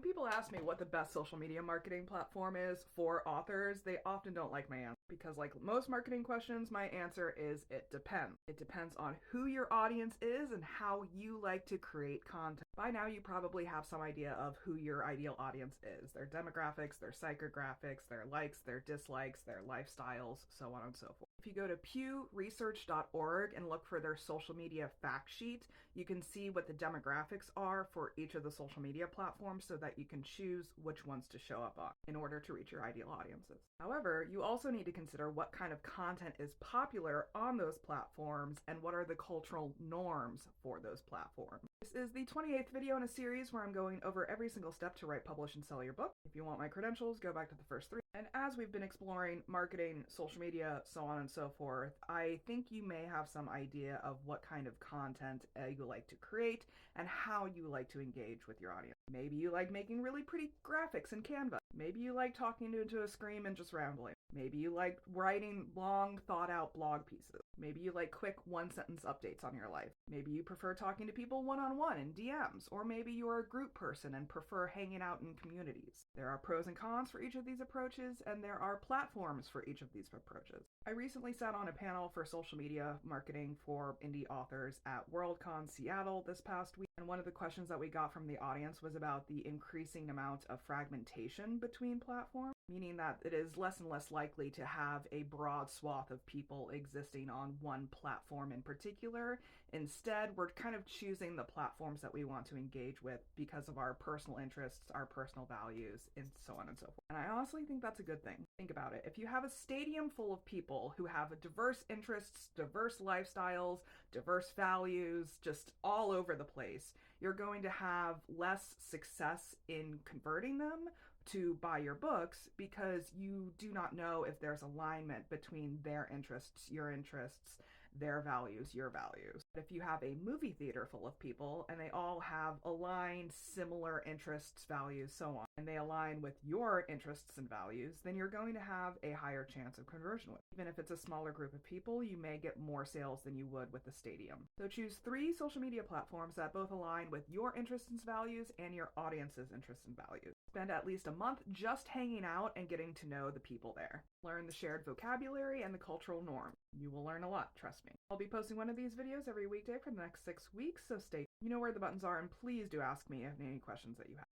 people ask me what the best social media marketing platform is for authors, they often don't like my answer because, like most marketing questions, my answer is it depends. It depends on who your audience is and how you like to create content. By now, you probably have some idea of who your ideal audience is, their demographics, their psychographics, their likes, their dislikes, their lifestyles, so on and so forth. If you go to pewresearch.org and look for their social media fact sheet, you can see what the demographics are for each of the social media platforms so that you can choose which ones to show up on in order to reach your ideal audiences. However, you also need to consider what kind of content is popular on those platforms and what are the cultural norms for those platforms. This is the 28th video in a series where I'm going over every single step to write, publish, and sell your book. If you want my credentials, go back to the first 3. And as we've been exploring marketing, social media, so on and so forth, I think you may have some idea of what kind of content you like to create and how you like to engage with your audience. Maybe you like making really pretty graphics in Canva. Maybe you like talking into a screen and just rambling. Maybe you like writing long, thought-out blog pieces. Maybe you like quick one-sentence updates on your life. Maybe you prefer talking to people one-on-one in DMs, or maybe you're a group person and prefer hanging out in communities. There are pros and cons for each of these approaches, and there are platforms for each of these approaches. I recently sat on a panel for social media marketing for indie authors at Worldcon Seattle this past week, and one of the questions that we got from the audience was about the increasing amount of fragmentation between platforms, meaning that it is less and less likely to have a broad swath of people existing on one platform in particular. Instead, we're kind of choosing the platforms that we want to engage with because of our personal interests, our personal values, and so on and so forth. And I honestly think that's a good thing. Think about it. If you have a stadium full of people who have diverse interests, diverse lifestyles, diverse values, just all over the place, you're going to have less success in converting them to buy your books because you do not know if there's alignment between their interests, your interests, their values, your values. If you have a movie theater full of people and they all have aligned similar interests, values, so on, and they align with your interests and values, then you're going to have a higher chance of conversion with. Even if it's a smaller group of people, you may get more sales than you would with a stadium. So choose 3 social media platforms that both align with your interests and values and your audience's interests and values. Spend at least a month just hanging out and getting to know the people there. Learn the shared vocabulary and the cultural norms. You will learn a lot, trust me. I'll be posting one of these videos every weekday for the next 6 weeks, so stay tuned. You know where the buttons are, and please do ask me if any questions that you have.